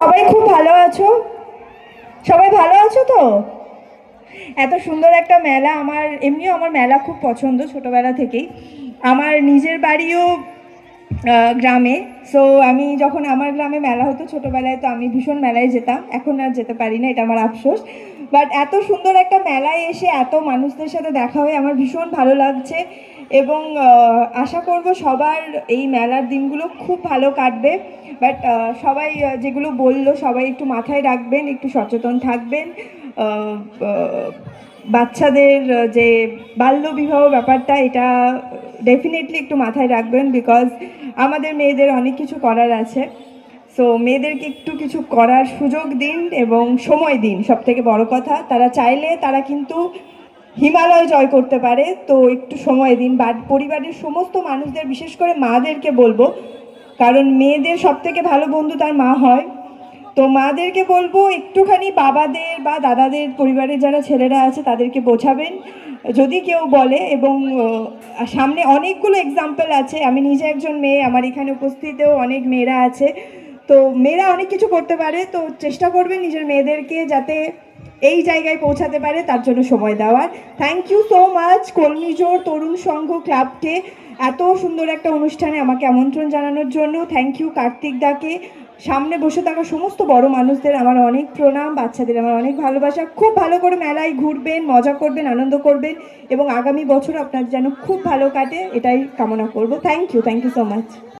সবাই খুব ভালো আছো? সবাই ভালো আছো তো? এত সুন্দর একটা মেলা, এমনিও আমার মেলা খুব পছন্দ ছোটবেলা থেকেই। আমার নিজের বাড়িও গ্রামে। সো আমি যখন আমার গ্রামে মেলা হতো ছোটবেলায়, তো আমি ভীষণ মেলায় যেতাম। এখন আর যেতে পারি না, এটা আমার আফসোস। বাট এত সুন্দর একটা মেলায় এসে এত মানুষদের সাথে দেখা হয়ে আমার ভীষণ ভালো লাগছে। এবং আশা করব সবার এই মেলার দিনগুলো খুব ভালো কাটবে। বাট সবাই যেগুলো বললো সবাই একটু মাথায় রাখবেন, একটু সচেতন থাকবেন। আহ, আহ, বাচ্চাদের যে বাল্যবিবাহ ব্যাপারটা, এটা ডেফিনেটলি একটু মাথায় রাখবেন, বিকজ আমাদের মেয়েদের অনেক কিছু করার আছে। সো মেয়েদেরকে একটু কিছু করার সুযোগ দিন এবং সময় দিন। সব থেকে বড় কথা, তারা চাইলে তারা কিন্তু হিমালয় জয় করতে পারে। তো একটু সময় দিন। পরিবারের সমস্ত মানুষদের, বিশেষ করে মাদেরকে বলবো, কারণ মেয়েদের সব থেকে ভালো বন্ধু তার মা হয়। তো মাদেরকে বলবো একটুখানি বাবাদের বা দাদাদের, পরিবারের যারা ছেলেরা আছে তাদেরকে বোঝাবেন যদি কেউ বলে। এবং সামনে অনেকগুলো এক্সাম্পল আছে। আমি নিজে একজন মেয়ে, আমার এখানে উপস্থিতও অনেক মেয়েরা আছে। তো মেয়েরা অনেক কিছু করতে পারে। তো চেষ্টা করবেন নিজের মেয়েদেরকে যাতে এই জায়গায় পৌঁছাতে পারে তার জন্য সময় দেওয়ার। থ্যাংক ইউ সো মাচ কর্মীজোর তরুণ সংঘ ক্লাবকে এত সুন্দর একটা অনুষ্ঠানে আমাকে আমন্ত্রণ জানানোর জন্য। থ্যাংক ইউ কার্তিক দাকে। সামনে বসে থাকা সমস্ত বড় মানুষদের আমার অনেক প্রণাম, বাচ্চাদের আমার অনেক ভালোবাসা। খুব ভালো করে মেলায় ঘুরবেন, মজা করবেন, আনন্দ করবেন এবং আগামী বছর আপনার যেন খুব ভালো কাটে এটাই কামনা করব। Thank you so much.